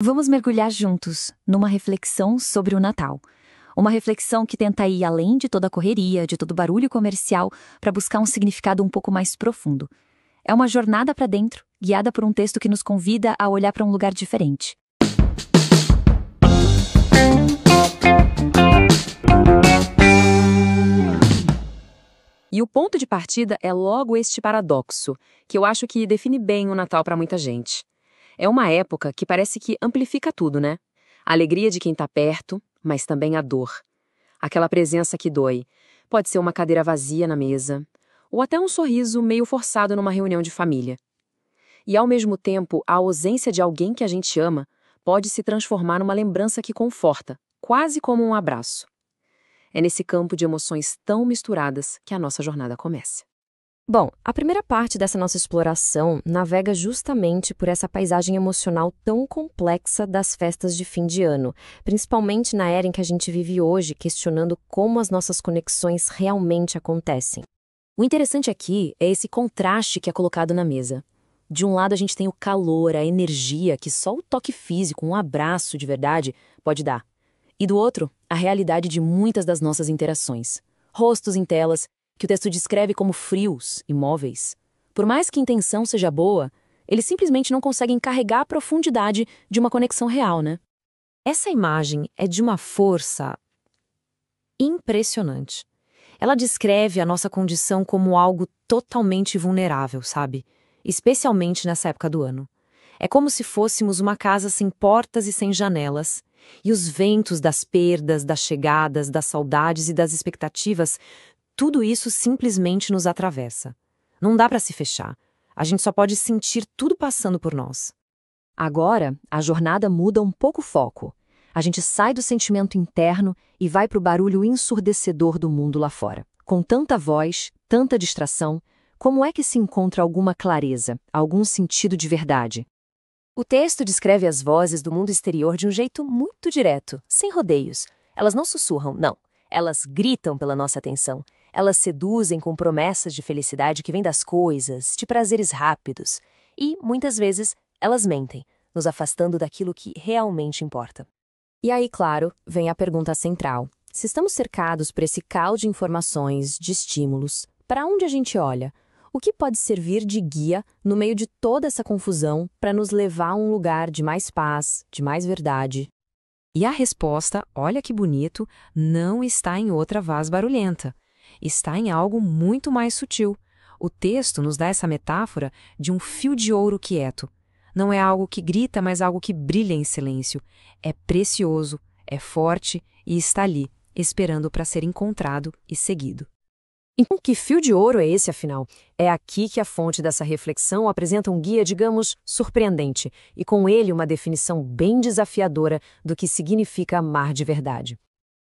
Vamos mergulhar juntos numa reflexão sobre o Natal. Uma reflexão que tenta ir além de toda a correria, de todo o barulho comercial, para buscar um significado um pouco mais profundo. É uma jornada para dentro, guiada por um texto que nos convida a olhar para um lugar diferente. E o ponto de partida é logo este paradoxo, que eu acho que define bem o Natal para muita gente. É uma época que parece que amplifica tudo, né? A alegria de quem está perto, mas também a dor. Aquela presença que dói. Pode ser uma cadeira vazia na mesa, ou até um sorriso meio forçado numa reunião de família. E ao mesmo tempo, a ausência de alguém que a gente ama pode se transformar numa lembrança que conforta, quase como um abraço. É nesse campo de emoções tão misturadas que a nossa jornada começa. Bom, a primeira parte dessa nossa exploração navega justamente por essa paisagem emocional tão complexa das festas de fim de ano, principalmente na era em que a gente vive hoje, questionando como as nossas conexões realmente acontecem. O interessante aqui é esse contraste que é colocado na mesa. De um lado a gente tem o calor, a energia que só o toque físico, um abraço de verdade, pode dar. E do outro, a realidade de muitas das nossas interações. Rostos em telas, que o texto descreve como frios, imóveis. Por mais que a intenção seja boa, eles simplesmente não conseguem carregar a profundidade de uma conexão real, né? Essa imagem é de uma força impressionante. Ela descreve a nossa condição como algo totalmente vulnerável, sabe? Especialmente nessa época do ano. É como se fôssemos uma casa sem portas e sem janelas, e os ventos das perdas, das chegadas, das saudades e das expectativas, tudo isso simplesmente nos atravessa. Não dá para se fechar. A gente só pode sentir tudo passando por nós. Agora, a jornada muda um pouco o foco. A gente sai do sentimento interno e vai para o barulho ensurdecedor do mundo lá fora. Com tanta voz, tanta distração, como é que se encontra alguma clareza, algum sentido de verdade? O texto descreve as vozes do mundo exterior de um jeito muito direto, sem rodeios. Elas não sussurram, não. Elas gritam pela nossa atenção. Elas seduzem com promessas de felicidade que vêm das coisas, de prazeres rápidos. E, muitas vezes, elas mentem, nos afastando daquilo que realmente importa. E aí, claro, vem a pergunta central. Se estamos cercados por esse caos de informações, de estímulos, para onde a gente olha? O que pode servir de guia no meio de toda essa confusão para nos levar a um lugar de mais paz, de mais verdade? E a resposta, olha que bonito, não está em outra voz barulhenta. Está em algo muito mais sutil. O texto nos dá essa metáfora de um fio de ouro quieto. Não é algo que grita, mas algo que brilha em silêncio. É precioso, é forte e está ali, esperando para ser encontrado e seguido. Então, que fio de ouro é esse, afinal? É aqui que a fonte dessa reflexão apresenta um guia, digamos, surpreendente, e com ele uma definição bem desafiadora do que significa amar de verdade.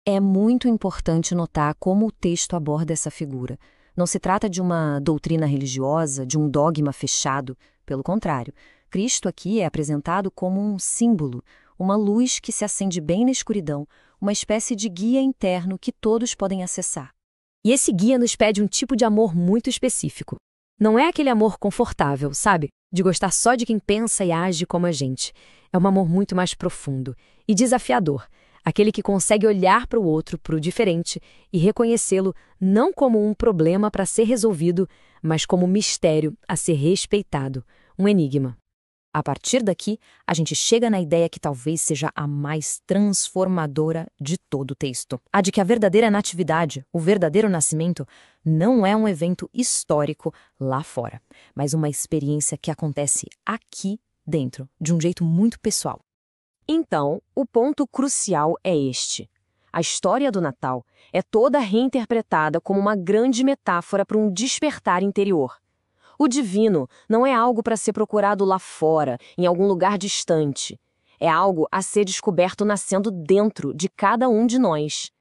É muito importante notar como o texto aborda essa figura. Não se trata de uma doutrina religiosa, de um dogma fechado. Pelo contrário, Cristo aqui é apresentado como um símbolo, uma luz que se acende bem na escuridão, uma espécie de guia interno que todos podem acessar. E esse guia nos pede um tipo de amor muito específico. Não é aquele amor confortável, sabe? De gostar só de quem pensa e age como a gente. É um amor muito mais profundo e desafiador. Aquele que consegue olhar para o outro, para o diferente, e reconhecê-lo não como um problema para ser resolvido, mas como um mistério a ser respeitado, um enigma. A partir daqui, a gente chega na ideia que talvez seja a mais transformadora de todo o texto. A de que a verdadeira natividade, o verdadeiro nascimento, não é um evento histórico lá fora, mas uma experiência que acontece aqui dentro, de um jeito muito pessoal. Então, o ponto crucial é este. A história do Natal é toda reinterpretada como uma grande metáfora para um despertar interior. O divino não é algo para ser procurado lá fora, em algum lugar distante. É algo a ser descoberto nascendo dentro de cada um de nós.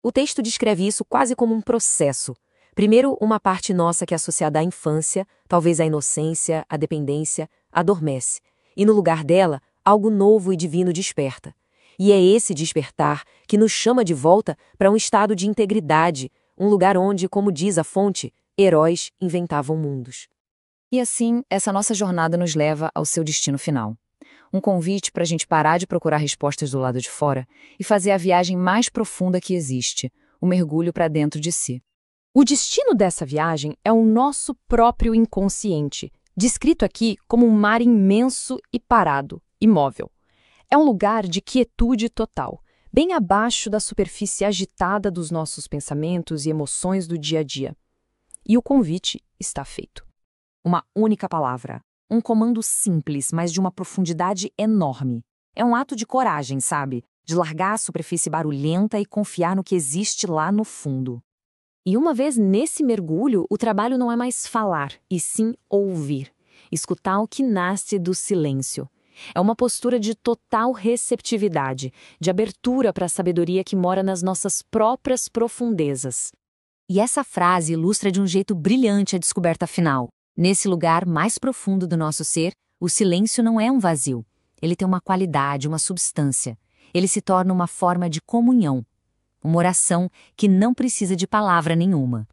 O texto descreve isso quase como um processo. Primeiro, uma parte nossa que é associada à infância, talvez à inocência, à dependência, adormece. E no lugar dela, algo novo e divino desperta. E é esse despertar que nos chama de volta para um estado de integridade, um lugar onde, como diz a fonte, heróis inventavam mundos. E assim, essa nossa jornada nos leva ao seu destino final. Um convite para a gente parar de procurar respostas do lado de fora e fazer a viagem mais profunda que existe, o mergulho para dentro de si. O destino dessa viagem é o nosso próprio inconsciente, descrito aqui como um mar imenso e parado, imóvel. É um lugar de quietude total, bem abaixo da superfície agitada dos nossos pensamentos e emoções do dia a dia. E o convite está feito. Uma única palavra. Um comando simples, mas de uma profundidade enorme. É um ato de coragem, sabe? De largar a superfície barulhenta e confiar no que existe lá no fundo. E uma vez nesse mergulho, o trabalho não é mais falar, e sim ouvir. Escutar o que nasce do silêncio. É uma postura de total receptividade, de abertura para a sabedoria que mora nas nossas próprias profundezas. E essa frase ilustra de um jeito brilhante a descoberta final. Nesse lugar mais profundo do nosso ser, o silêncio não é um vazio. Ele tem uma qualidade, uma substância. Ele se torna uma forma de comunhão. Uma oração que não precisa de palavra nenhuma.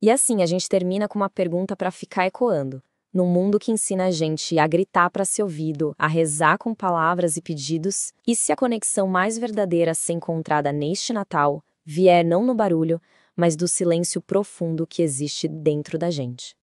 E assim a gente termina com uma pergunta para ficar ecoando. Num mundo que ensina a gente a gritar para ser ouvido, a rezar com palavras e pedidos, e se a conexão mais verdadeira a ser encontrada neste Natal vier não no barulho, mas do silêncio profundo que existe dentro da gente?